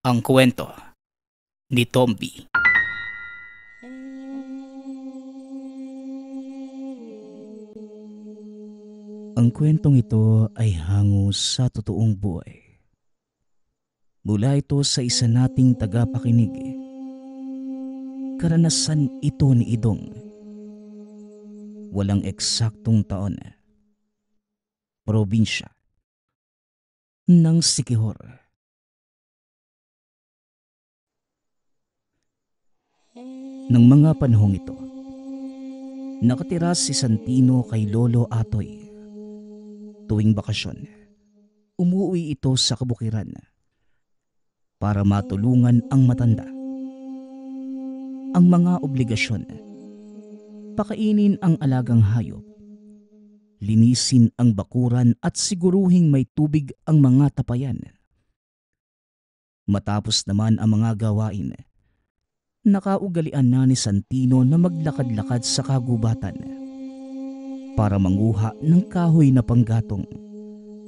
Ang kwento ni Tomby. Ang kwentong ito ay hango sa totoong buhay. Mula ito sa isa nating tagapakinig. Karanasan ito ni Idong. Walang eksaktong taon. Probinsya ng Siquijor. Nang mga panahong ito, nakatira si Santino kay Lolo Atoy. Tuwing bakasyon, umuwi ito sa kabukiran para matulungan ang matanda. Ang mga obligasyon: pakainin ang alagang hayop, linisin ang bakuran at siguruhing may tubig ang mga tapayan. Matapos naman ang mga gawain, nakaugalian na ni Santino na maglakad-lakad sa kagubatan para manguha ng kahoy na panggatong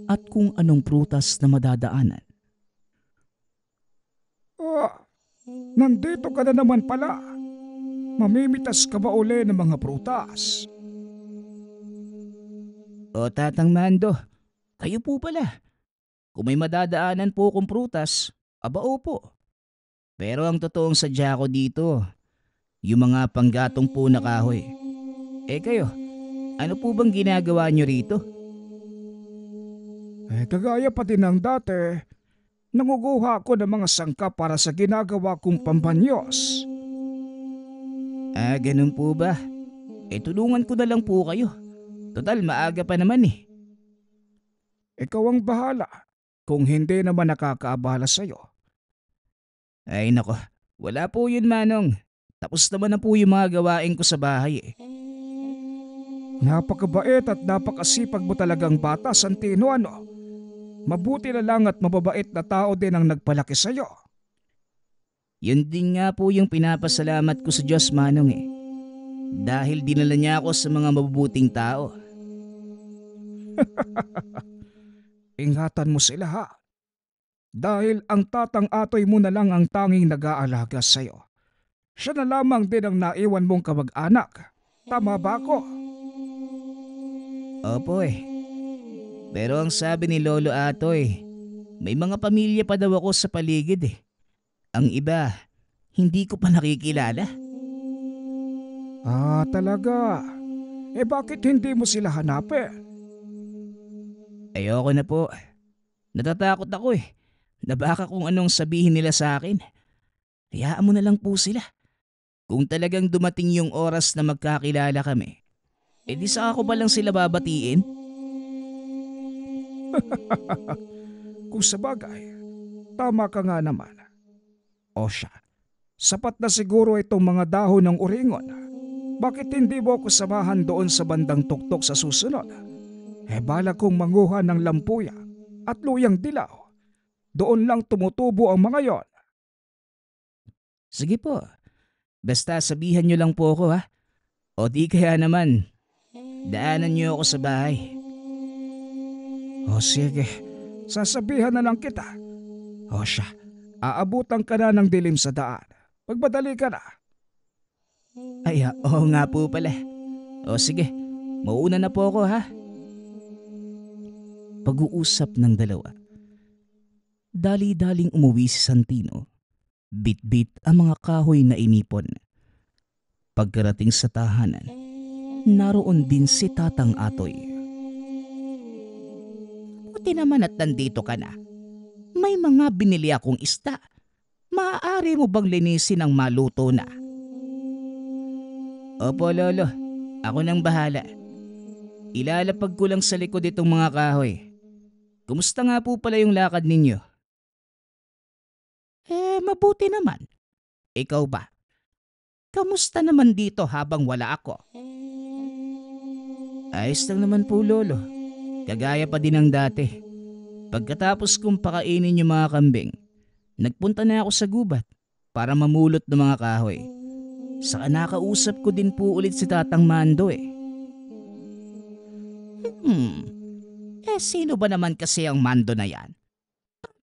at kung anong prutas na madadaanan. Nandito ka na naman pala. Mamimitas ka ba uli ng mga prutas? O Tatang Mando, kayo po pala. Kung may madadaanan po kong prutas, aba opo. Pero ang totoong sadya ko dito, yung mga panggatong po na kahoy. Kayo, ano po bang ginagawa nyo rito? Kagaya pa din ng dati, nanguguha ako ng mga sangka para sa ginagawa kong pampanyos. Ganun po ba? Tulungan ko na lang po kayo. Total, maaga pa naman eh. Ikaw ang bahala kung hindi naman nakakaabala sa'yo. Ay nako, wala po yun Manong. Tapos naman na po yung mga gawain ko sa bahay eh. Napakabait at napakasipag mo talagang bata, Santino, ano? Mabuti na lang at mababait na tao din ang nagpalaki sa'yo. Yun din nga po yung pinapasalamat ko sa Diyos Manong eh. Dahil dinala niya ako sa mga mabubuting tao. Ingatan mo sila ha. Dahil ang Tatang Atoy mo na lang ang tanging nag-aalaga sa'yo. Siya na lamang din ang naiwan mong kamag-anak. Tama ba ako? Opo eh. Pero ang sabi ni Lolo Atoy, may mga pamilya pa daw ako sa paligid eh. Ang iba, hindi ko pa nakikilala. Talaga? Bakit hindi mo sila hanapin? Ayoko na po. Natatakot ako eh. Na baka kung anong sabihin nila sa akin. Hayaan mo na lang po sila. Kung talagang dumating yung oras na magkakilala kami, di saka ko pa lang sila babatiin. Kung sabagay, tama ka nga naman. O siya, sapat na siguro itong mga dahon ng uringon. Bakit hindi mo ako samahan doon sa bandang tuktok sa susunod? Bala kong manguha ng lampuya at luyang dilaw. Doon lang tumutubo ang mga yon. Sige po. Basta sabihan nyo lang po ako ha. O di kaya naman, daanan nyo ako sa bahay. O sige, sasabihan na lang kita. O siya, aabutan ka na ng dilim sa daan. Magmadali ka na. Oo nga po pala. O sige, mauna na po ako ha. Pag-uusap ng dalawa. Dali-daling umuwi si Santino. Bit-bit ang mga kahoy na inipon. Pagkarating sa tahanan, naroon din si Tatang Atoy. Buti naman at nandito ka na. May mga binili akong isda. Maaari mo bang linisin ang maluto na? Opo Lolo, ako nang bahala. Ilalapag ko lang sa likod itong mga kahoy. Kumusta nga po pala yung lakad ninyo? Mabuti naman. Ikaw ba? Kamusta naman dito habang wala ako? Ayos lang naman po Lolo. Kagaya pa din ng dati. Pagkatapos kong pakainin yung mga kambing, nagpunta na ako sa gubat para mamulot ng mga kahoy. Saka nakausap ko din po ulit si Tatang Mando eh. Sino ba naman kasi ang Mando na yan?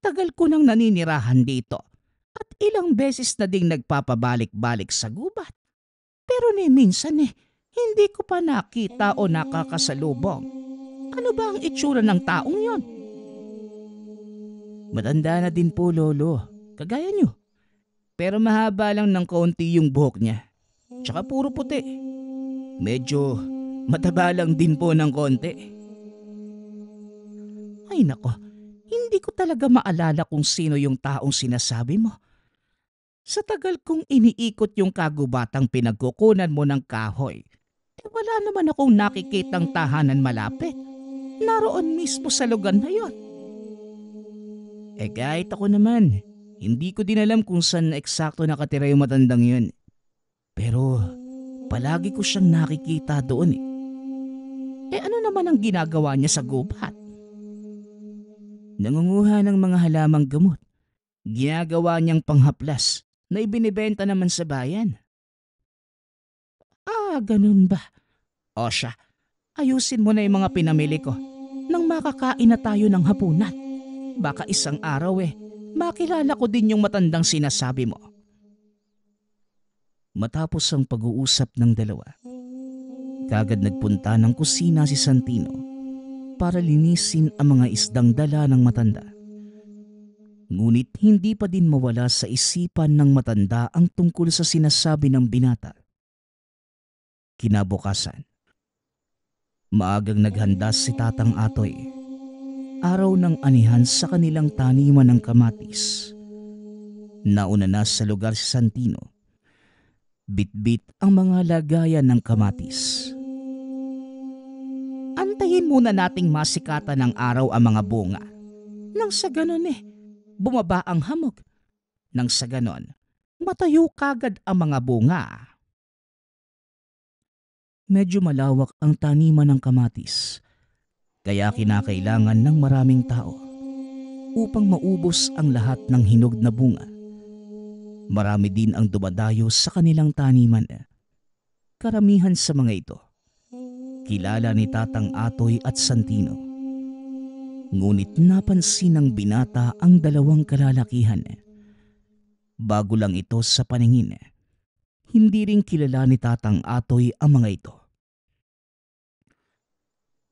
Tagal ko nang naninirahan dito. At ilang beses na ding nagpapabalik-balik sa gubat. Pero ni minsan hindi ko pa nakita o nakakasalubong. Ano ba ang itsura ng taong yon? Matanda na din po, Lolo. Kagaya nyo. Pero mahaba lang ng kaunti yung buhok niya. Tsaka puro puti. Medyo mataba lang din po ng konti. Ay nako, hindi ko talaga maalala kung sino yung taong sinasabi mo. Sa tagal kong iniikot yung kagubatang pinagkukunan mo ng kahoy, wala naman akong nakikitang tahanan malapit. Naroon mismo sa lugar na yon. Kahit ako naman, hindi ko din alam kung saan eksakto nakatira yung matandang yun. Pero palagi ko siyang nakikita doon . Ano naman ang ginagawa niya sa gubat? Nangunguha ng mga halamang gamot. Ginagawa niyang panghaplas na ibinibenta naman sa bayan. Ganun ba? O siya, ayusin mo na yung mga pinamili ko nang makakain na tayo ng hapunan. Baka isang araw makilala ko din yung matandang sinasabi mo. Matapos ang pag-uusap ng dalawa, kagad nagpunta ng kusina si Santino para linisin ang mga isdang dala ng matanda. Ngunit hindi pa din mawala sa isipan ng matanda ang tungkol sa sinasabi ng binata. Kinabukasan, maagang naghanda si Tatang Atoy. Araw ng anihan sa kanilang taniman ng kamatis. Nauna na sa lugar si Santino. Bit-bit ang mga lagayan ng kamatis. Antayin muna nating masikatan ng araw ang mga bunga. Nang sa ganon bumaba ang hamog. Nang sa ganon, matayo kagad ang mga bunga. Medyo malawak ang taniman ng kamatis. Kaya kinakailangan ng maraming tao upang maubos ang lahat ng hinog na bunga. Marami din ang dumadayo sa kanilang taniman. Karamihan sa mga ito, kilala ni Tatang Atoy at Santino. Ngunit napansin ng binata ang dalawang kalalakihan. Bago lang ito sa paningin, hindi rin kilala ni Tatang Atoy ang mga ito.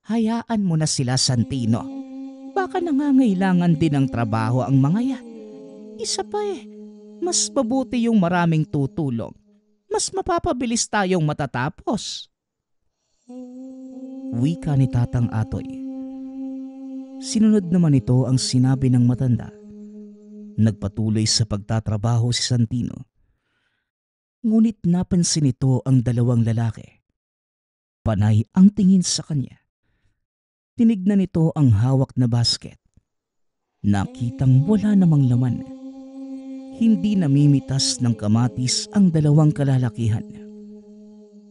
Hayaan mo na sila, Santino. Baka nangangailangan din ng trabaho ang mga yan. Isa pa mas mabuti yung maraming tutulong. Mas mapapabilis tayong matatapos. Wika ni Tatang Atoy. Sinunod naman ito ang sinabi ng matanda. Nagpatuloy sa pagtatrabaho si Santino. Ngunit napansin ito ang dalawang lalaki. Panay ang tingin sa kanya. Tinignan nito ang hawak na basket. Nakitang wala namang laman. Hindi namimitas ng kamatis ang dalawang kalalakihan.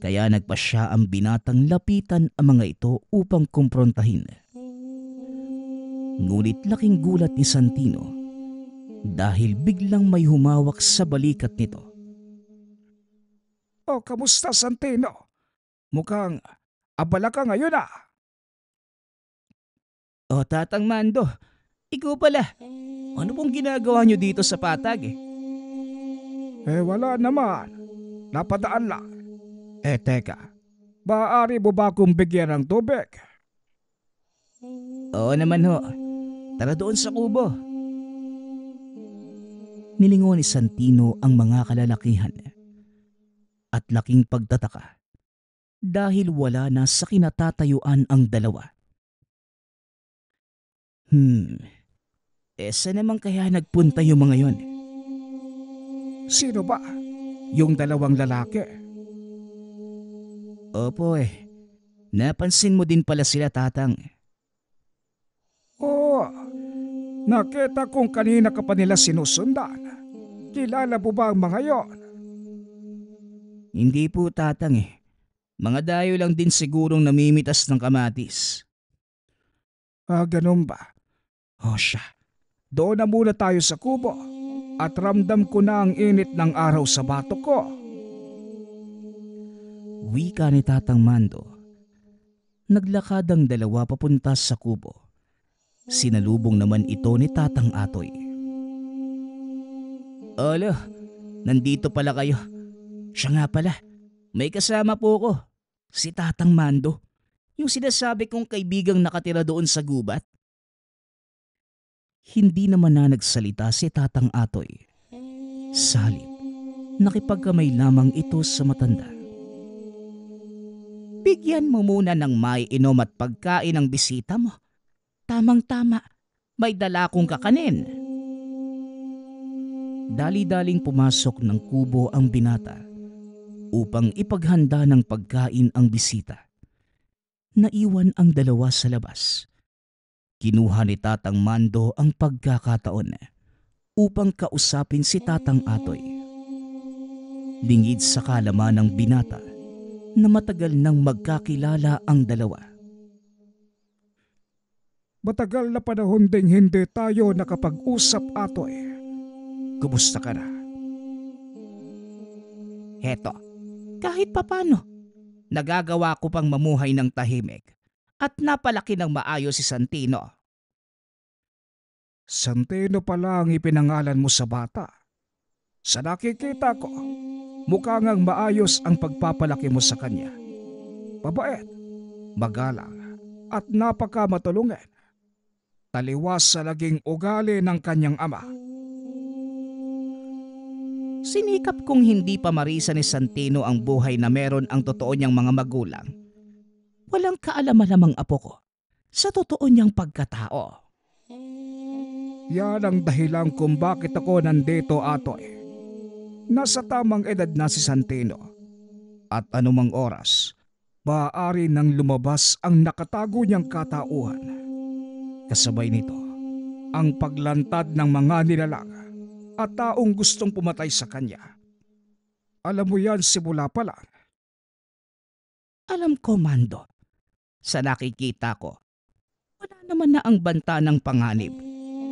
Kaya nagpasya ang binatang lapitan ang mga ito upang kumprontahin. Ngunit laking gulat ni Santino dahil biglang may humawak sa balikat nito. Kamusta, Santino? Mukhang abala ka ngayon . Tatang Mando, ikaw pala. Ano pong ginagawa niyo dito sa patag? Wala naman. Napadaan lang. Teka. Maaari mo ba akong bigyan ng tubig? Oo naman ho. Tara doon sa kubo. Nilingon ni Santino ang mga kalalakihan. At laking pagtataka dahil wala na sa kinatatayuan ang dalawa. Saan naman kaya nagpunta yung mga yon? Sino ba? Yung dalawang lalaki? Opo napansin mo din pala sila, Tatang. Nakita kong kanina ka pa nila sinusundan. Kilala mo ba ang mga yon? Hindi po, Tatang Mga dayo lang din sigurong namimitas ng kamatis. Ganun ba? Siya. Doon na muna tayo sa kubo at ramdam ko na ang init ng araw sa batok ko. Wika ni Tatang Mando. Naglakad ang dalawa papunta sa kubo. Sinalubong naman ito ni Tatang Atoy. Olo, nandito pala kayo. Siya nga pala, may kasama po ko. Si Tatang Mando. Yung sinasabi kong kaibigang nakatira doon sa gubat. Hindi naman na nagsalita si Tatang Atoy. Salip, nakipagkamay lamang ito sa matanda. Bigyan mo muna ng maiinom at pagkain ang bisita mo. Tamang-tama, may dala kong kakanin. Dali-daling pumasok ng kubo ang binata upang ipaghanda ng pagkain ang bisita. Naiwan ang dalawa sa labas. Kinuha ni Tatang Mando ang pagkakataon upang kausapin si Tatang Atoy. Lingid sa kalaman ng binata na matagal nang magkakilala ang dalawa. Matagal na panahon ding hindi tayo nakapag-usap, Atoy. Kumusta ka na? Heto, kahit papano, nagagawa ko pang mamuhay ng tahimik at napalaki ng maayos si Santino. Santino pala ang ipinangalan mo sa bata. Sa nakikita ko, mukha ngang maayos ang pagpapalaki mo sa kanya. Mabait, magalang, at napakamatulungin. Taliwas sa naging ugali ng kanyang ama. Sinikap kong hindi pa marisa ni Santino ang buhay na meron ang totoo niyang mga magulang. Walang kaalam-alamang apo ko sa totoo niyang pagkatao. Yan ang dahilan kung bakit ako nandito, Atoy. Nasa tamang edad na si Santino. At anumang oras, maaari nang lumabas ang nakatago niyang katauhan. Kasabay nito, ang paglantad ng mga nilalang at taong gustong pumatay sa kanya. Alam mo yan simula pa lang. Alam ko, Mando. Sa nakikita ko, wala naman na ang banta ng panganib.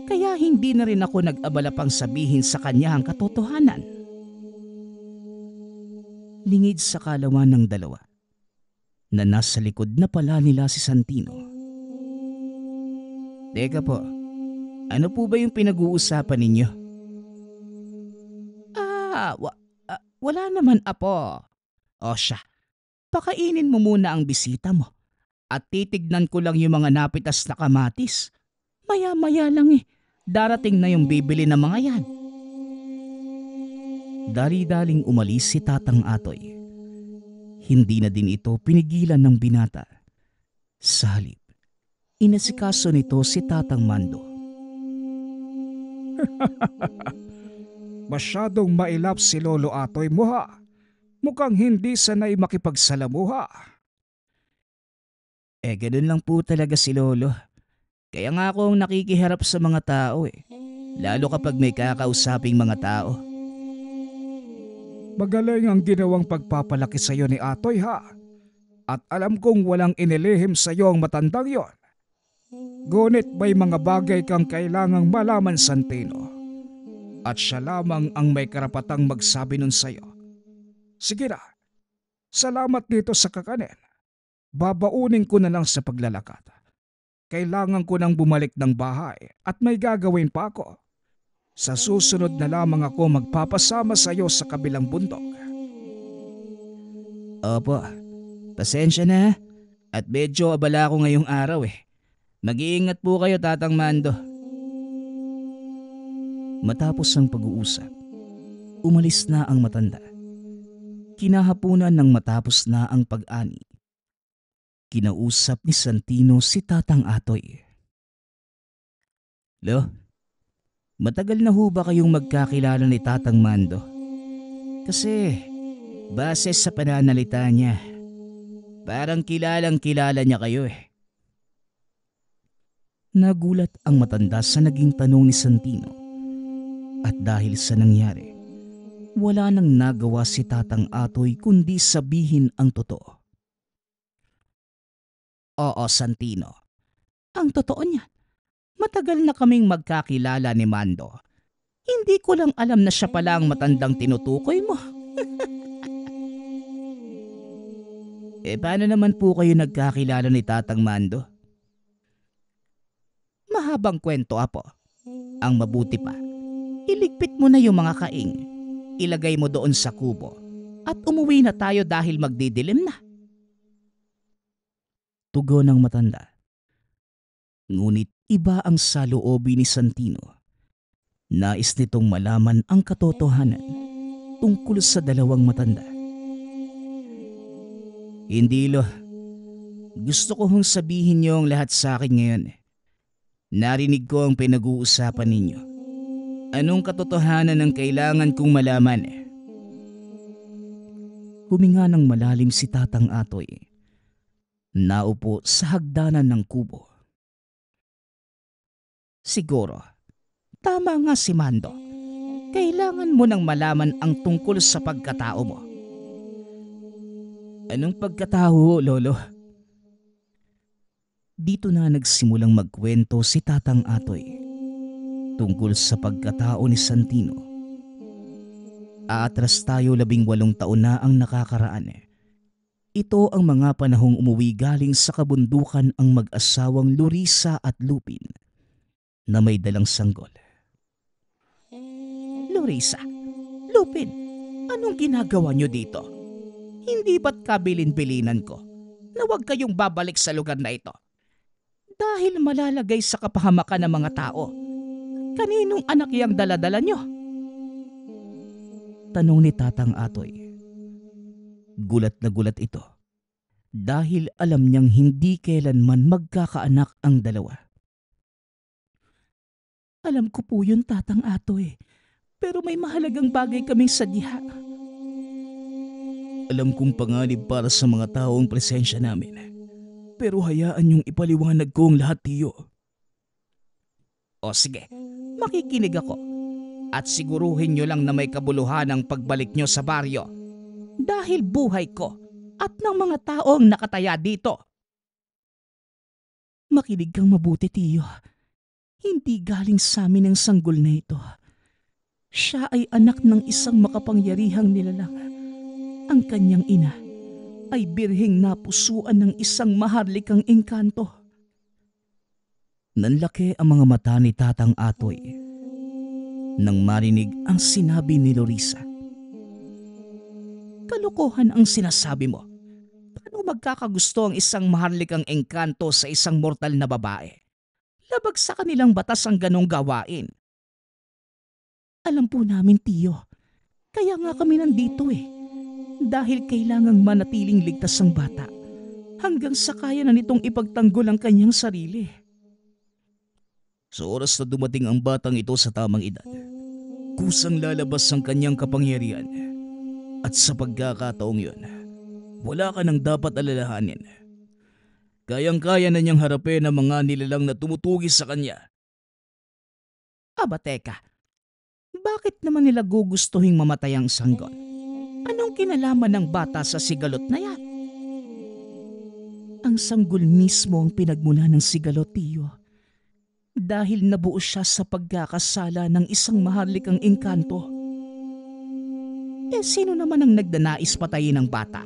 Kaya hindi na rin ako nag-abala pang sabihin sa kanya ang katotohanan. Lingid sa kalawan ng dalawa na nasa likod na pala nila si Santino. Teka po, ano po ba yung pinag-uusapan ninyo? Wala naman, apo. O siya, pakainin mo muna ang bisita mo at titignan ko lang yung mga napitas na kamatis. Maya-maya lang darating na yung bibili ng mga yan. Dali-daling umalis si Tatang Atoy. Hindi na din ito pinigilan ng binata. Sa halip, inasikaso nito si Tatang Mando. Masyadong mailap si Lolo Atoy mo, ha. Mukhang hindi sanay makipagsalamuha. Ganun lang po talaga si Lolo. Kaya nga ako ang nakikiharap sa mga tao lalo kapag may kakausaping mga tao. Magaling ang ginawang pagpapalaki sa iyo ni Atoy, ha. At alam kong walang inilihim sa iyo ang matandang yon. Ngunit may mga bagay kang kailangang malaman, Santino. At siya lamang ang may karapatang magsabi nun sa iyo. Sige na, salamat dito sa kakanin. Babaunin ko na lang sa paglalakad. Kailangan ko nang bumalik ng bahay at may gagawin pa ako. Sa susunod na lamang ako magpapasama sa iyo sa kabilang bundok. Opo, pasensya na at medyo abala ako ngayong araw Mag-iingat po kayo, Tatang Mando. Matapos ang pag-uusap, umalis na ang matanda. Kinahapunan ng matapos na ang pag-ani. Kinausap ni Santino si Tatang Atoy. Lo, matagal na ho ba kayong magkakilala ni Tatang Mando? Kasi, base sa pananalita niya, parang kilalang kilala niya kayo Nagulat ang matanda sa naging tanong ni Santino. At dahil sa nangyari, wala nang nagawa si Tatang Atoy kundi sabihin ang totoo. Oo, Santino. Ang totoo niyan, matagal na kaming magkakilala ni Mando. Hindi ko lang alam na siya pala ang matandang tinutukoy mo. Paano naman po kayo nagkakilala ni Tatang Mando? Mahabang kwento, apo. Ang mabuti pa, Iligpit mo na yung mga kaing. Ilagay mo doon sa kubo. At umuwi na tayo dahil magdidilim na. Tugon ng matanda. Ngunit iba ang saloobin ni Santino. Nais nitong malaman ang katotohanan tungkol sa dalawang matanda. Hindi lo. Gusto ko hong sabihin niyo ang lahat sa akin ngayon. Narinig ko ang pinag-uusapan ninyo. Anong katotohanan ang kailangan kong malaman? Huminga ng malalim si Tatang Atoy. Naupo sa hagdanan ng kubo. Siguro, tama nga si Mando. Kailangan mo nang malaman ang tungkol sa pagkatao mo. Anong pagkatao, Lolo? Dito na nagsimulang magkwento si Tatang Atoy tungkol sa pagkatao ni Santino. Aatras tayo 18 taon na ang nakakaraan. Ito ang mga panahong umuwi galing sa kabundukan ang mag-asawang Lorisa at Lupin na may dalang sanggol. Lorisa, Lupin, anong ginagawa niyo dito? Hindi ba't kabilin-bilinan ko na huwag kayong babalik sa lugar na ito? Dahil malalagay sa kapahamakan ng mga tao. Kaninong anak yang daladala niyo? Tanong ni Tatang Atoy. Gulat na gulat ito dahil alam niyang hindi kailanman magkakaanak ang dalawa. Alam ko po yun, Tatang Atoy, pero may mahalagang bagay kaming sadya. Alam kong panganib para sa mga taong presensya namin, pero hayaan niyong ipaliwanag ko ang lahat, tiyo. O sige, makikinig ako at siguruhin niyo lang na may kabuluhan ang pagbalik niyo sa baryo dahil buhay ko at ng mga taong nakataya dito. Makinig kang mabuti, tiyo. Hindi galing sa amin ang sanggol na ito. Siya ay anak ng isang makapangyarihang nilalang. Ang kanyang ina ay birheng napusuan ng isang maharlikang engkanto. Nanlaki ang mga mata ni Tatang Atoy nang marinig ang sinabi ni Lorisa. Kalokohan ang sinasabi mo. Paano magkakagusto ang isang maharlikang engkanto sa isang mortal na babae? Labag sa kanilang batas ang ganong gawain. Alam po namin, tiyo. Kaya nga kami nandito dahil kailangang manatiling ligtas ang bata hanggang sa kaya na nitong ipagtanggol ang kanyang sarili. Sa oras na dumating ang batang ito sa tamang edad, kusang lalabas ang kanyang kapangyarihan. At sa pagkakataong yun, wala ka nang dapat alalahanin. Kayang-kaya na niyang harapin ang mga nilalang na tumutugis sa kanya. Aba teka, bakit naman nila gugustuhin mamatay ang sanggol? Anong kinalaman ng bata sa sigalot na yan? Ang sanggol mismo ang pinagmula ng sigalot, tiyo. Dahil nabuo siya sa pagkakasala ng isang maharlikang engkanto. Sino naman ang nagdanais patayin ng bata?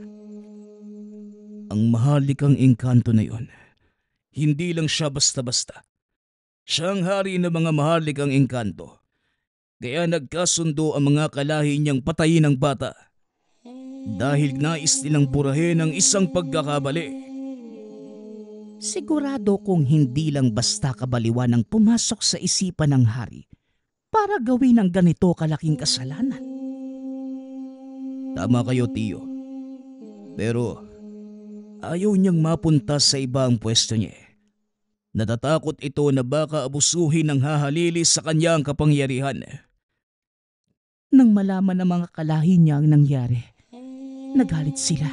Ang maharlikang engkanto na yon, hindi lang siya basta-basta. Siya ang hari ng mga maharlikang engkanto. Kaya nagkasundo ang mga kalahi niyang patayin ang bata. Dahil nais nilang burahin ang isang pagkakabali. Sigurado kong hindi lang basta kabaliwan ang pumasok sa isipan ng hari para gawin ang ganito kalaking kasalanan. Tama kayo, tiyo. Pero ayaw niyang mapunta sa iba ang pwesto niya. Natatakot ito na baka abusuhin ng hahalili sa kanyang kapangyarihan. Nang malaman ng mga kalahi niya ang nangyari, nagalit sila.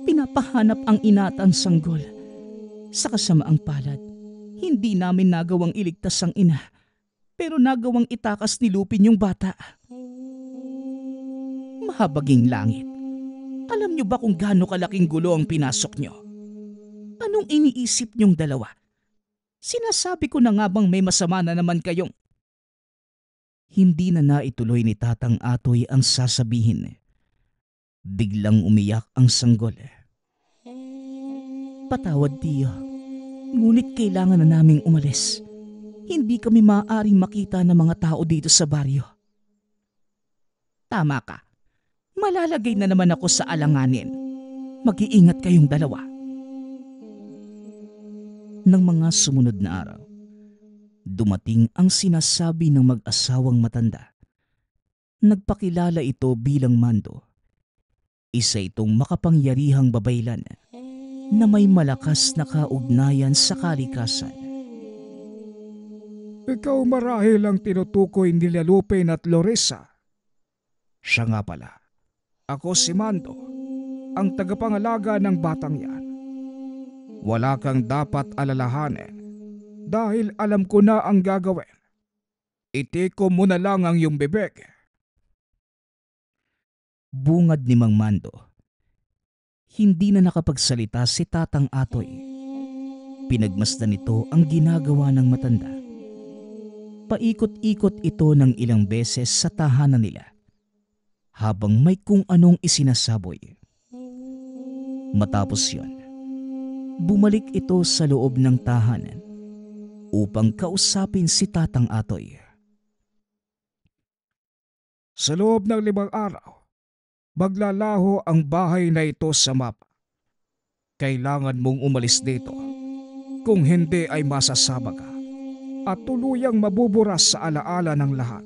Pinapahanap ang ina at ang sanggol. Sa kasamaang palad, hindi namin nagawang iligtas ang ina, pero nagawang itakas ni Lupin yung bata. Mahabaging langit. Alam niyo ba kung gaano kalaking gulo ang pinasok niyo? Anong iniisip niyong dalawa? Sinasabi ko na nga bang may masama na naman kayong... Hindi na naituloy ni Tatang Atoy ang sasabihin. Biglang umiyak ang sanggol. Patawad, tiyo. Ngunit kailangan na naming umalis. hindi kami maaaring makita ng mga tao dito sa baryo. Tama ka. Malalagay na naman ako sa alanganin. Mag-iingat kayong dalawa. Nang mga sumunod na araw, dumating ang sinasabi ng mag-asawang matanda. Nagpakilala ito bilang Mando. Isa itong makapangyarihang babaylan na may malakas na kaugnayan sa kalikasan. Ikaw marahil ang tinutukoy nila Lupin at Loresa. Siya nga pala. Ako si Mando, ang tagapangalaga ng batang yan. Wala kang dapat alalahanin dahil alam ko na ang gagawin. Itiko mo na lang ang iyong bibig. Bungad ni Mang Mando. Hindi na nakapagsalita si Tatang Atoy. Pinagmasdan nito ang ginagawa ng matanda. Paikot-ikot ito ng ilang beses sa tahanan nila habang may kung anong isinasaboy. Matapos yon, bumalik ito sa loob ng tahanan upang kausapin si Tatang Atoy. Sa loob ng 5 araw, maglalaho ang bahay na ito sa mapa. Kailangan mong umalis dito. Kung hindi ay masasama ka at tuluyang mabuburas sa alaala ng lahat.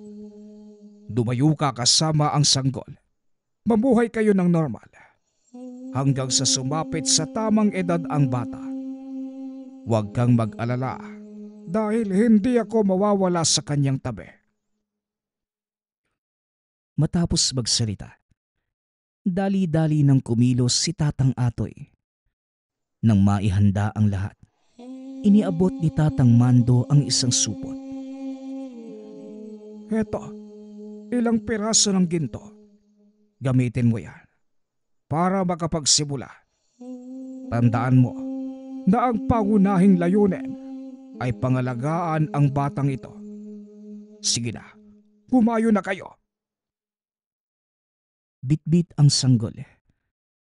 Dumayo ka kasama ang sanggol. Mamuhay kayo ng normal hanggang sa sumapit sa tamang edad ang bata. Huwag kang mag-alala dahil hindi ako mawawala sa kanyang tabi. Matapos magsalita, dali-dali nang kumilos si Tatang Atoy. Nang maihanda ang lahat, iniabot ni Tatang Mando ang isang supot. Heto, ilang piraso ng ginto. Gamitin mo yan para makapagsimula. Tandaan mo na ang pangunahing layunin ay pangalagaan ang batang ito. Sige na, humayo na kayo. Bitbit ang sanggol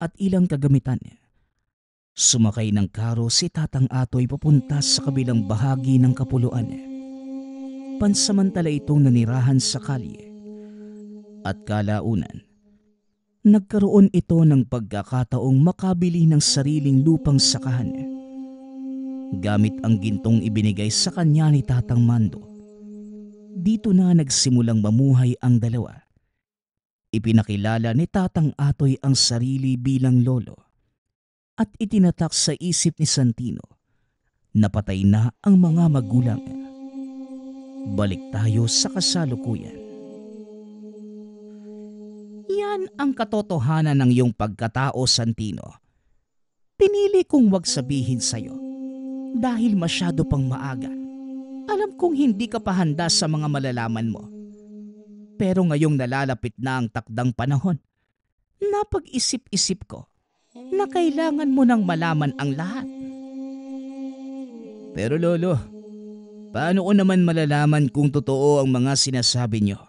at ilang kagamitan. Sumakay ng karo si Tatang Atoy papunta sa kabilang bahagi ng kapuluan. Pansamantala itong nanirahan sa kalye. At kalaunan, nagkaroon ito ng pagkakataong makabili ng sariling lupang sakahan. Gamit ang gintong ibinigay sa kanya ni Tatang Mando. Dito na nagsimulang mamuhay ang dalawa. Ipinakilala ni Tatang Atoy ang sarili bilang lolo at itinatak sa isip ni Santino na patay na ang mga magulang. Balik tayo sa kasalukuyan. Yan ang katotohanan ng iyong pagkatao, Santino. Pinili kong wag sabihin sa'yo dahil masyado pang maaga. Alam kong hindi ka pa handa sa mga malalaman mo. Pero ngayong nalalapit na ang takdang panahon, napag-isip-isip ko na kailangan mo nang malaman ang lahat. Pero lolo, paano ko naman malalaman kung totoo ang mga sinasabi niyo?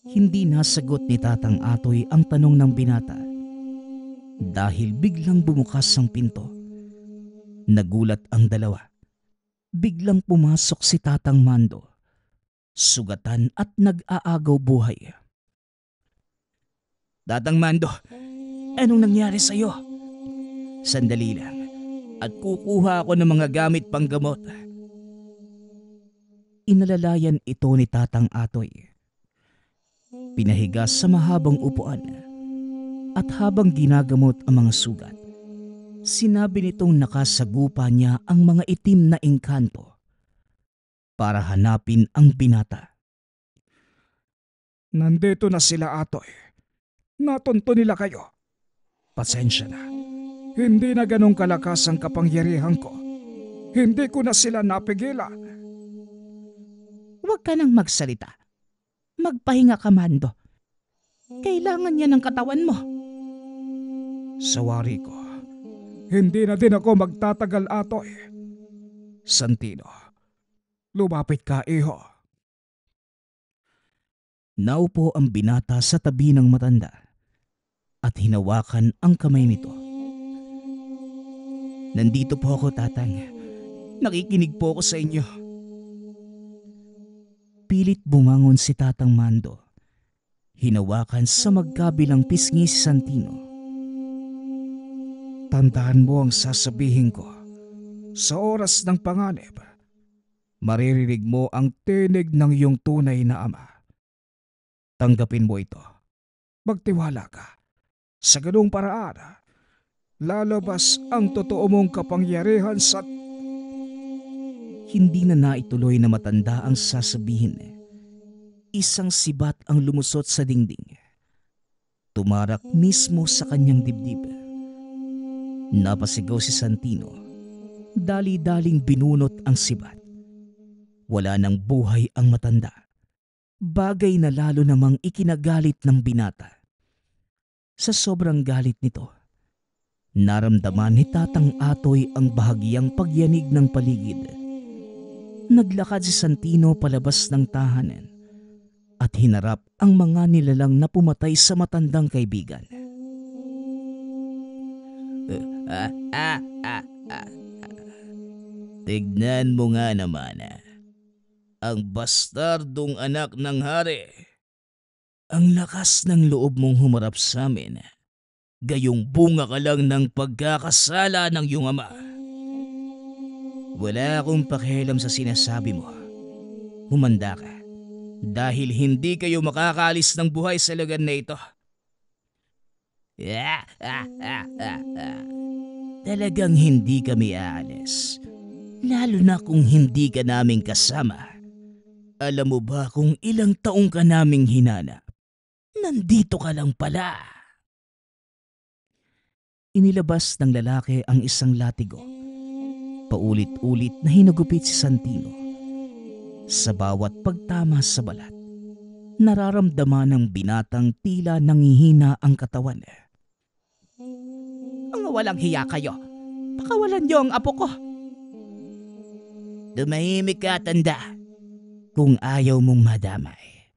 Hindi nasagot ni Tatang Atoy ang tanong ng binata dahil biglang bumukas ang pinto. Nagulat ang dalawa. Biglang pumasok si Tatang Mando. Sugatan at nag-aagaw buhay. Tatang Mando, anong nangyari sa'yo? Sandali lang at kukuha ako ng mga gamit panggamot. Inalalayan ito ni Tatang Atoy. Pinahiga sa mahabang upuan at habang ginagamot ang mga sugat, sinabi nitong nakasagupa niya ang mga itim na engkanto para hanapin ang binata. Nandito na sila, Atoy. Natunto nila kayo. Pasensya na. Hindi na ganong kalakas ang kapangyarihan ko. Hindi ko na sila napigilan. Huwag ka nang magsalita. Magpahinga ka, Mando. Kailangan niya ng katawan mo. Sawari ko. Hindi na din ako magtatagal, Atoy. Santino, lumapit ka, iho. Naupo ang binata sa tabi ng matanda at hinawakan ang kamay nito. Nandito po ako, Tatang. Nakikinig po ako sa inyo. Pilit bumangon si Tatang Mando. Hinawakan sa magkabilang pisngi si Santino. Tandaan mo ang sasabihin ko. Sa oras ng panganib, maririnig mo ang tinig ng iyong tunay na ama. Tanggapin mo ito. Magtiwala ka. Sa ganung paraan, lalabas ang totoo mong kapangyarihan sa... Hindi na naituloy na matanda ang sasabihin. Isang sibat ang lumusot sa dingding. Tumarak mismo sa kanyang dibdib. Napasigaw si Santino. Dali-daling binunot ang sibat. Wala nang buhay ang matanda. Bagay na lalo namang ikinagalit ng binata. Sa sobrang galit nito, naramdaman ni Tatang Atoy ang bahagyang pagyanig ng paligid. Naglakad si Santino palabas ng tahanan at hinarap ang mga nilalang na pumatay sa matandang kaibigan. Tignan mo nga naman, ang bastardong anak ng hari. Ang lakas ng loob mong humarap sa amin. Gayong bunga ka lang ng pagkakasala ng iyong ama. Wala akong pakialam sa sinasabi mo. Humanda ka. Dahil hindi kayo makakaalis ng buhay sa lugar na ito. Talagang hindi kami aalis. Lalo na kung hindi ka naming kasama. Alam mo ba kung ilang taong ka naming hinanap? Nandito ka lang pala. Inilabas ng lalaki ang isang latigo. Paulit-ulit na hinagupit si Santino. Sa bawat pagtama sa balat, nararamdaman ng binatang tila nangihina ang katawan. Mga walang hiya kayo. Pakawalan niyo ang apo ko. Dumahimik ka, tanda. Kung ayaw mong madamay.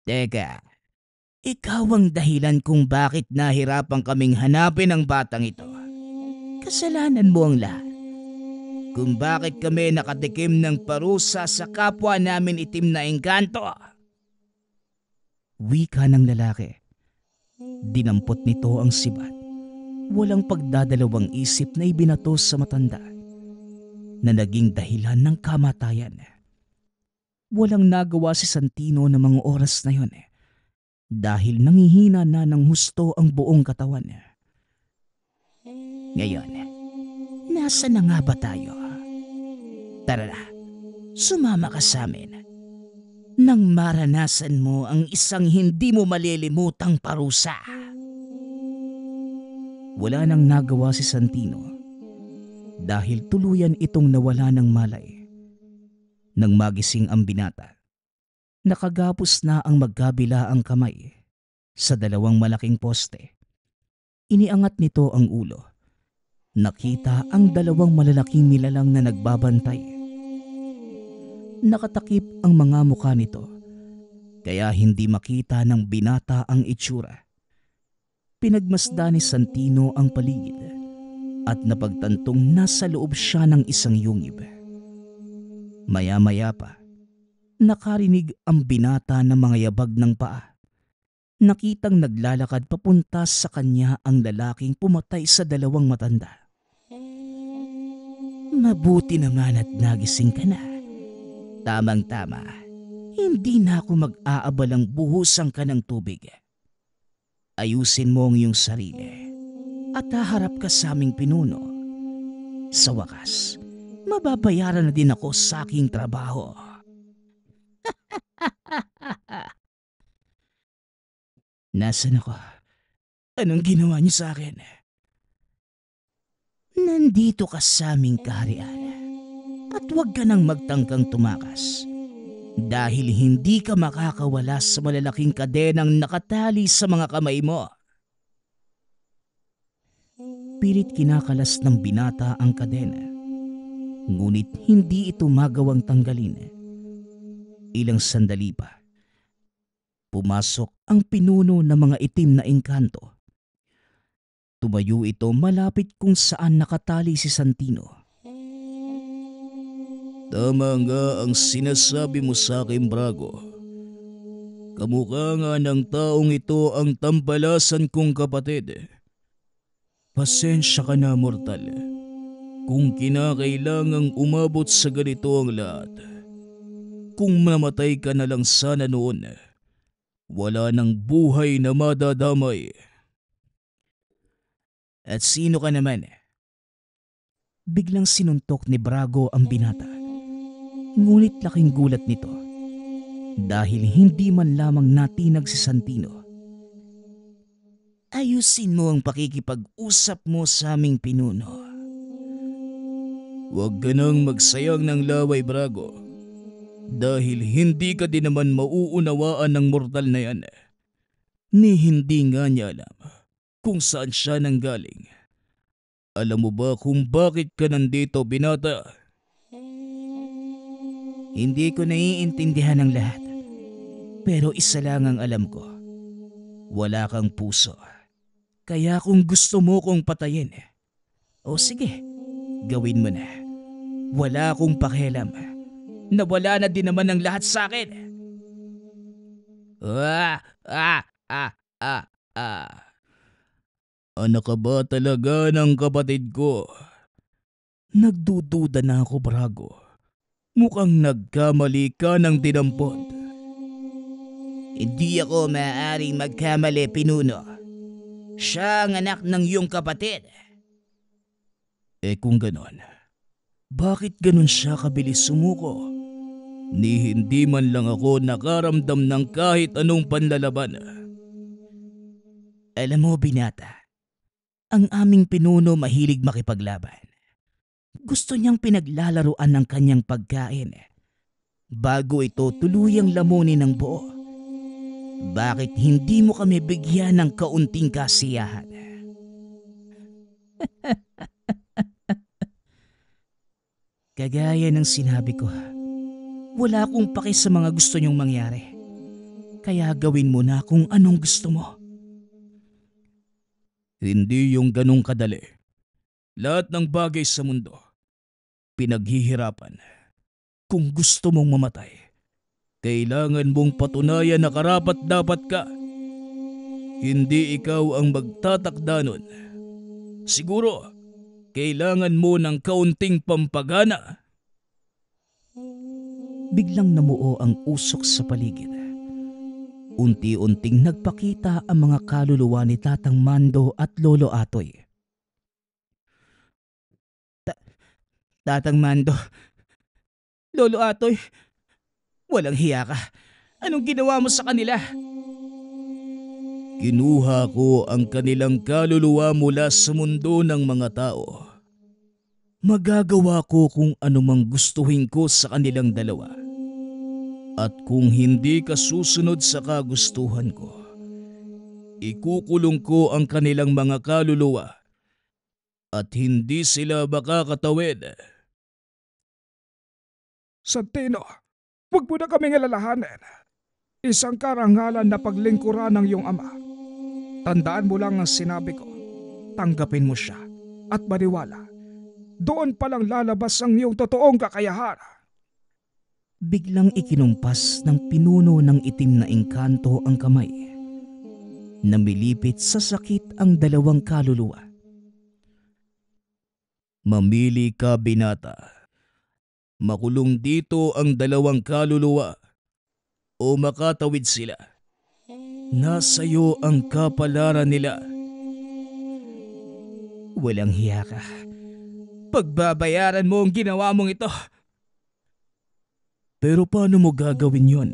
Teka, ikaw ang dahilan kung bakit nahirapan kaming hanapin ang batang ito. Kasalanan mo ang lahat. Kung bakit kami nakatikim ng parusa sa kapwa namin itim na engkanto. Wika ng lalaki. Dinampot nito ang sibat. Walang pagdadalawang isip na ibinato sa matanda na naging dahilan ng kamatayan. Walang nagawa si Santino ng mga oras na yun dahil nangihina na ng husto ang buong katawan. Ngayon, nasa na nga ba tayo? Tara na, sumama ka sa amin. Nang maranasan mo ang isang hindi mo malilimutang parusa. Wala nang nagawa si Santino dahil tuluyan itong nawala ng malay. Nang magising ang binata, nakagapos na ang magkabila ang kamay sa dalawang malaking poste. Iniangat nito ang ulo. Nakita ang dalawang malalaking nilalang na nagbabantay. Nakatakip ang mga mukha nito, kaya hindi makita ng binata ang itsura. Pinagmasdan ni Santino ang paligid at napagtantong nasa loob siya ng isang yungib. Maya-maya pa, nakarinig ang binata ng mga yabag ng paa. Nakitang naglalakad papunta sa kanya ang lalaking pumatay sa dalawang matanda. Mabuti naman at nagising ka na. Tamang-tama, hindi na ako mag-aabalang buhusan ka ng tubig. Ayusin mo ang iyong sarili at haharap ka sa aming pinuno. Sa wakas, mababayaran na din ako sa aking trabaho. Nasaan ako? Anong ginawa niyo sa akin? Nandito ka sa aming kaharian. At huwag ka nang magtangkang tumakas. Dahil hindi ka makakawala sa malalaking kadenang nakatali sa mga kamay mo. Pilit kinakalas ng binata ang kadena. Ngunit hindi ito magawang tanggalin. Ilang sandali pa. Pumasok ang pinuno ng mga itim na engkanto. Tumayo ito malapit kung saan nakatali si Santino. Tama nga ang sinasabi mo sa akin, Brago. Kamukha nga ng taong ito ang tampalasan kong kapatid. Pasensya ka na, mortal. Kung kinakailangang umabot sa ganito ang lahat, kung mamatay ka na lang sana noon, wala nang buhay na madadamay. At sino ka naman? Biglang sinuntok ni Brago ang binata. Ngunit laking gulat nito dahil hindi man lamang natinag si Santino. Ayusin mo ang pakikipag-usap mo sa aming pinuno. Huwag ka nang magsayang ng laway, Brago. Dahil hindi ka din naman mauunawaan ng mortal na yan. Ni hindi nga niya alam kung saan siya nanggaling. Alam mo ba kung bakit ka nandito, binata? Hindi ko naiintindihan ang lahat. Pero isa lang ang alam ko. Wala kang puso. Kaya kung gusto mo kong patayin, o sige, gawin mo na. Wala akong pakialam. Nawala na din naman ang lahat sa akin. Ah, ah, ah, ah, ah. Anak ka ba talaga ng kapatid ko? Nagdududa na ako, Brago. Mukhang nagkamali ka ng dinampot. Hindi ako maaaring magkamali, pinuno. Siya ang anak ng iyong kapatid. Kung ganon, bakit ganon siya kabilis sumuko? Ni hindi man lang ako nakaramdam ng kahit anong panlalaban. Alam mo, binata, ang aming pinuno mahilig makipaglaban. Gusto niyang pinaglalaruan ng kanyang pagkain bago ito tuluyang lamunin ng buo. Bakit hindi mo kami bigyan ng kaunting kasiyahan? Kagaya ng sinabi ko, wala akong paki sa mga gusto niyong mangyari. Kaya gawin mo na kung anong gusto mo. Hindi yung ganong kadali. Lahat ng bagay sa mundo, pinaghihirapan. Kung gusto mong mamatay, kailangan mong patunayan na karapat-dapat ka. Hindi ikaw ang magtatakda nun. Siguro, kailangan mo ng kaunting pampagana. Biglang namuo ang usok sa paligid. Unti-unting nagpakita ang mga kaluluwa ni Tatang Mando at Lolo Atoy. Tatang Mando, Lolo Atoy, walang hiya ka. Anong ginawa mo sa kanila? Kinuha ko ang kanilang kaluluwa mula sa mundo ng mga tao. Magagawa ko kung anumang gustuhin ko sa kanilang dalawa. At kung hindi ka susunod sa kagustuhan ko, ikukulong ko ang kanilang mga kaluluwa at hindi sila makakatawid. Santino, huwag mo na kaming alalahanin. Isang karangalan na paglingkuran ng iyong ama. Tandaan mo lang ang sinabi ko. Tanggapin mo siya at maniwala. Doon palang lalabas ang iyong totoong kakayahan. Biglang ikinumpas ng pinuno ng itim na engkanto ang kamay. Namilipit sa sakit ang dalawang kaluluwa. Mamili ka, binata. Makulong dito ang dalawang kaluluwa o makatawid sila. Nasa iyo ang kapalaran nila. Walang hiya ka. Pagbabayaran mo ang ginawa mong ito. Pero paano mo gagawin yon?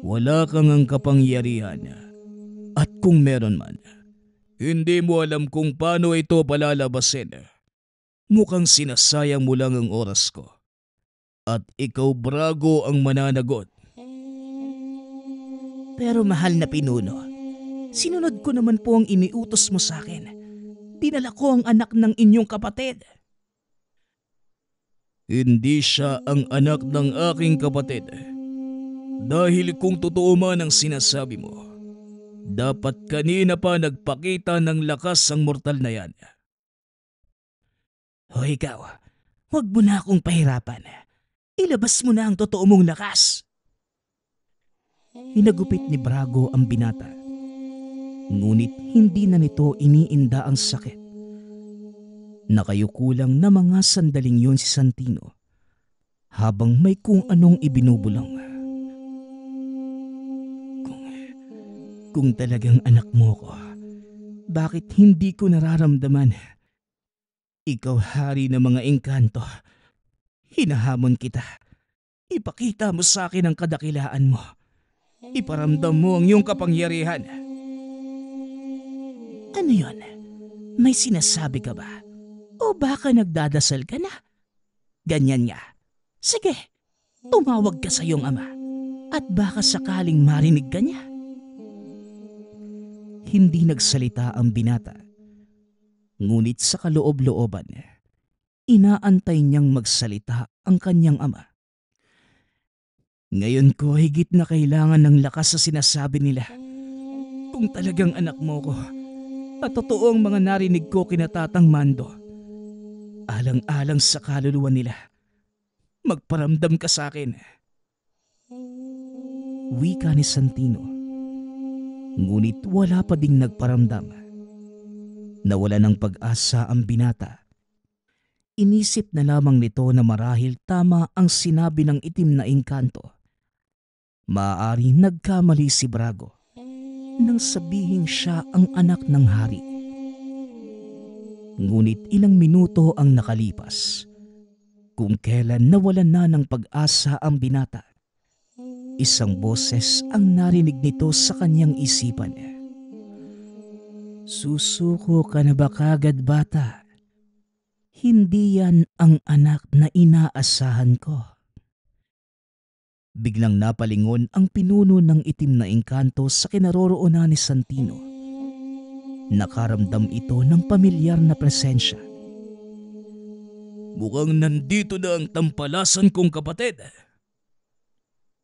Wala kang ang kapangyarihan. At kung meron man, hindi mo alam kung paano ito palalabasin. Mukhang sinasayang mo lang ang oras ko. At ikaw, Brago, ang mananagot. Pero mahal na pinuno, sinunod ko naman po ang iniutos mo sa akin. Dinala ko ang anak ng inyong kapatid. Hindi siya ang anak ng aking kapatid. Dahil kung totoo man ang sinasabi mo, dapat kanina pa nagpakita ng lakas ang mortal na yan. O ikaw, huwag mo na akong pahirapan. Ilabas mo na ang totoo mong lakas. Hinagupit ni Brago ang binata. Ngunit hindi na nito iniinda ang sakit. Nakayuko lang na mga sandaling yon si Santino habang may kung anong ibinubulong. Kung talagang anak mo ko, bakit hindi ko nararamdaman? Ikaw hari ng mga engkanto. Hinahamon kita. Ipakita mo sa akin ang kadakilaan mo. Iparamdam mo ang iyong kapangyarihan. Ano yon? May sinasabi ka ba? O baka nagdadasal ka na? Ganyan nga. Sige, tumawag ka sa iyong ama at baka sakaling marinig ka niya. Hindi nagsalita ang binata. Ngunit sa kaloob-looban, inaantay niyang magsalita ang kanyang ama. Ngayon ko higit na kailangan ng lakas sa sinasabi nila. Kung talagang anak mo ko, at totoo ang mga narinig ko kinatatang Mando, alang-alang sa kaluluwa nila, magparamdam ka sa akin. Wika ni Santino. Ngunit wala pa ding nagparamdam. Nawala ng pag-asa ang binata. Inisip na lamang nito na marahil tama ang sinabi ng itim na engkanto. Maaari nagkamali si Brago nang sabihing siya ang anak ng hari. Ngunit ilang minuto ang nakalipas kung kailan nawalan na ng pag-asa ang binata. Isang boses ang narinig nito sa kanyang isipan. Susuko ka na ba kagad, bata? Hindi yan ang anak na inaasahan ko. Biglang napalingon ang pinuno ng itim na engkanto sa kinaroroonan ni Santino. Nakaramdam ito ng pamilyar na presensya. Mukhang nandito na ang tampalasan kong kapatid.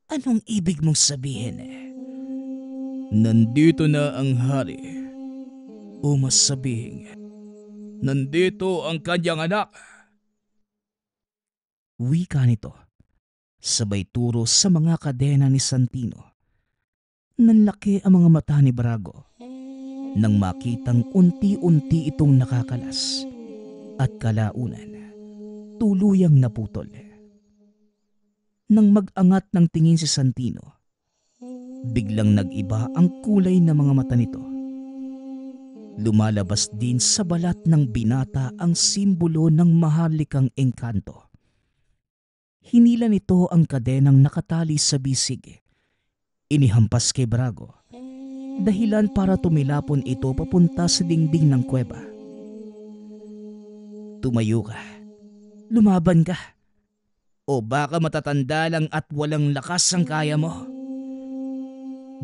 Anong ibig mong sabihin? Nandito na ang hari. O mas sabihin, nandito ang kanyang anak. Wika nito, sabay turo sa mga kadena ni Santino. Nanlaki ang mga mata ni Brago nang makitang unti-unti itong nakakalas at kalaunan tuluyang naputol. Nang mag-angat ng tingin si Santino, biglang nag-iba ang kulay ng mga mata nito. Lumalabas din sa balat ng binata ang simbolo ng maharlikang engkanto. Hinila nito ang kadenang nakatali sa bisig. Inihampas kay Brago, dahilan para tumilapon ito papunta sa dingding ng kuweba. Tumayo ka. Lumaban ka. O baka matatanda lang at walang lakas ang kaya mo.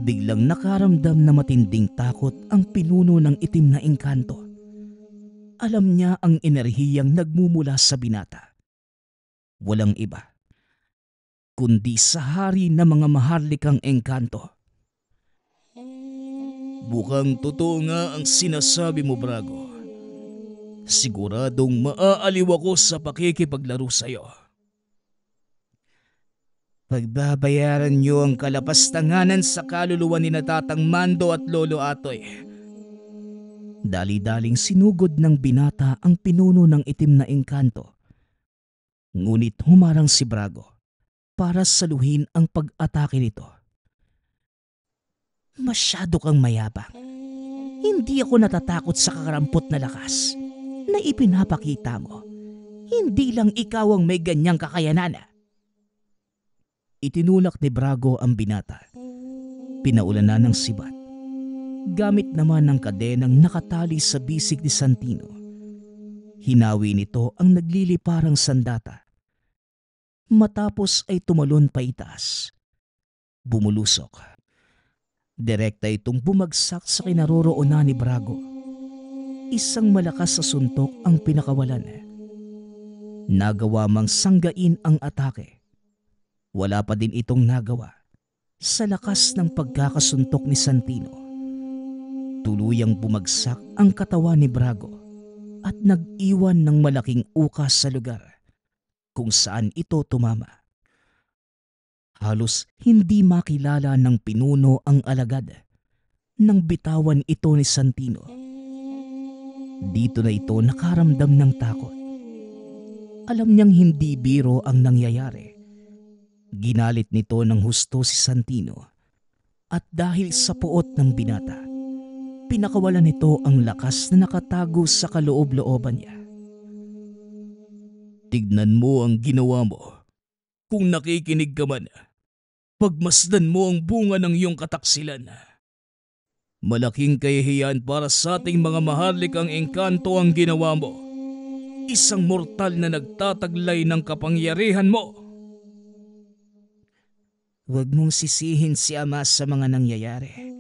Biglang nakaramdam na matinding takot ang pinuno ng itim na engkanto. Alam niya ang enerhiyang nagmumula sa binata. Walang iba, kundi sa hari ng mga maharlikang engkanto. Mukhang totoo nga ang sinasabi mo, Brago. Siguradong maaaliw ako sa pakikipaglaro sa'yo. Pagbabayaran niyo ang kalapastanganan sa kaluluwa ni Natatang Mando at Lolo Atoy. Dali-daling sinugod ng binata ang pinuno ng itim na engkanto. Ngunit humarang si Brago para saluhin ang pag-atake nito. Masyado kang mayabang. Hindi ako natatakot sa kakarampot na lakas na ipinapakita mo. Hindi lang ikaw ang may ganyang kakayanan. Itinulak ni Brago ang binata. Pinaulanan ng sibat. Gamit naman ng kadenang nakatali sa bisig ni Santino. Hinawi nito ang nagliliparang sandata. Matapos ay tumalon pa itaas. Bumulusok. Direkta itong bumagsak sa kinaroroonan ni Brago. Isang malakas sa suntok ang pinakawalan. Nagawa mang sanggain ang atake. Wala pa din itong nagawa sa lakas ng pagkakasuntok ni Santino. Tuluyang bumagsak ang katawan ni Brago. at nag-iwan ng malaking ukas sa lugar kung saan ito tumama. Halos hindi makilala ng pinuno ang alagad nang bitawan ito ni Santino. Dito na ito nakaramdam ng takot. Alam niyang hindi biro ang nangyayari. Ginalit nito ng husto si Santino at dahil sa puot ng binata, pinakawalan nito ang lakas na nakatago sa kaloob-looban niya. Tignan mo ang ginawa mo. Kung nakikinig ka man, pagmasdan mo ang bunga ng iyong kataksilan. Malaking kahihiyan para sa ating mga maharlikang engkanto ang ginawa mo. Isang mortal na nagtataglay ng kapangyarihan mo. Huwag mong sisihin si Ama sa mga nangyayari.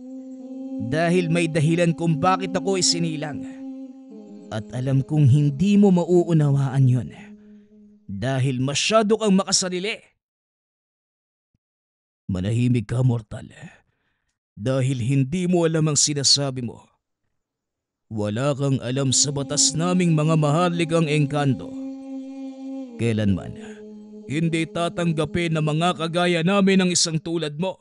Dahil may dahilan kung bakit ako isinilang. At alam kong hindi mo mauunawaan yon. Dahil masyado kang makasarili. Manahimik ka, mortal. Dahil hindi mo alam ang sinasabi mo. Wala kang alam sa batas naming mga maharlikang engkanto. Kailanman, hindi tatanggapin na mga kagaya namin ang isang tulad mo.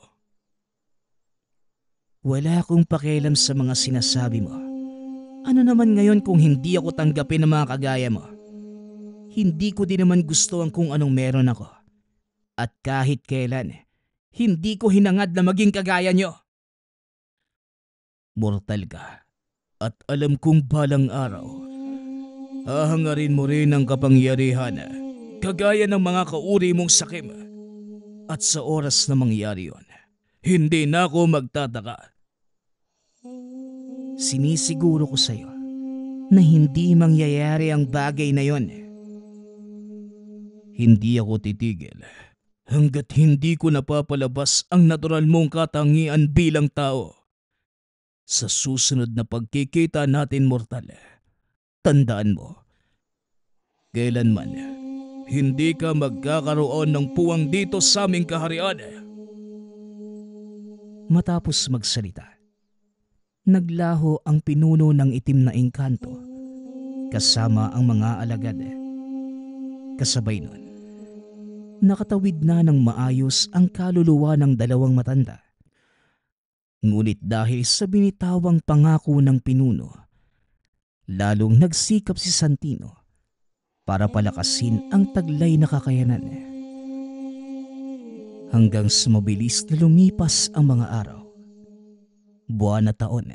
Wala akong pakialam sa mga sinasabi mo. Ano naman ngayon kung hindi ako tanggapin ng mga kagaya mo? Hindi ko din naman gusto ang kung anong meron ako. At kahit kailan, hindi ko hinangad na maging kagaya nyo. Mortal ka, at alam kong balang araw, hahangarin mo rin ang kapangyarihan, kagaya ng mga kauri mong sakim. At sa oras na mangyari yon, hindi na ako magtataka. Sinisiguro ko sa'yo na hindi mangyayari ang bagay na yon. Hindi ako titigil hanggat hindi ko napapalabas ang natural mong katangian bilang tao. Sa susunod na pagkikita natin, mortal, tandaan mo, kailanman hindi ka magkakaroon ng puwang dito sa aming kaharian. Matapos magsalita, naglaho ang pinuno ng itim na engkanto kasama ang mga alagad. Kasabay nun, nakatawid na ng maayos ang kaluluwa ng dalawang matanda. Ngunit dahil sa binitawang pangako ng pinuno, lalong nagsikap si Santino para palakasin ang taglay na kakayanan. Hanggang sa mabilis na lumipas ang mga araw, buwan na taon.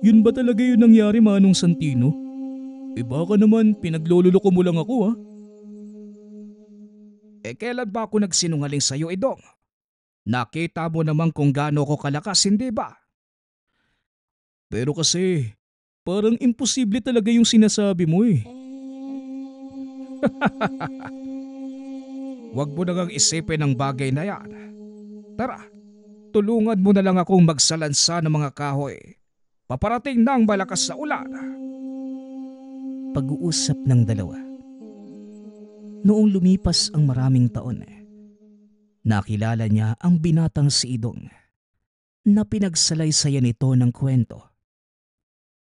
Yun ba talaga yung nangyari, Manong Santino? Baka naman pinaglololoko mo lang ako, ha? Kailan ba ako nagsinungaling sa'yo, Idong? Nakita mo naman kung gaano ko kalakas, hindi ba? Pero kasi, parang imposible talaga yung sinasabi mo eh. Huwag mo nang isipin ang bagay na yan. Tara, tulungan mo na lang akong magsalansa ng mga kahoy. Paparating na ang malakas na ulan. Pag-uusap ng dalawa. Noong lumipas ang maraming taon, nakilala niya ang binatang si Idong na pinagsalaysayan ito ng kwento.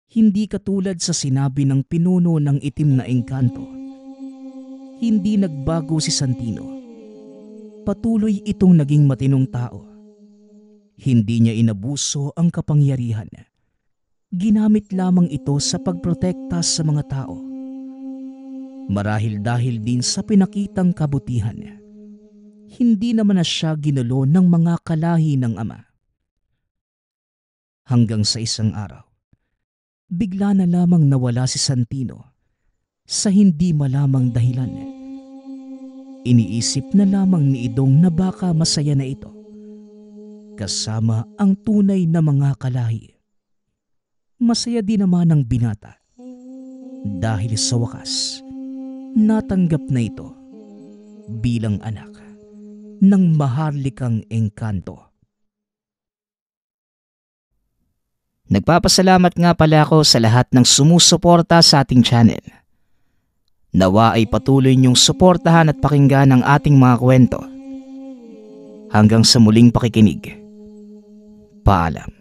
Hindi katulad sa sinabi ng pinuno ng itim na engkanto. Hindi nagbago si Santino. Patuloy itong naging matinong tao. Hindi niya inabuso ang kapangyarihan. Ginamit lamang ito sa pagprotekta sa mga tao. Marahil dahil din sa pinakitang kabutihan, hindi naman na siya ginulo ng mga kalahi ng ama. Hanggang sa isang araw, bigla na lamang nawala si Santino sa hindi malamang dahilan. Iniisip na lamang ni Idong na baka masaya na ito kasama ang tunay na mga kalahi. Masaya din naman ang binata dahil sa wakas natanggap na ito bilang anak ng maharlikang engkanto. Nagpapasalamat nga pala ako sa lahat ng sumusuporta sa ating channel. Nawa ay patuloy niyong suportahan at pakinggan ang ating mga kwento. Hanggang sa muling pakikinig. Paalam.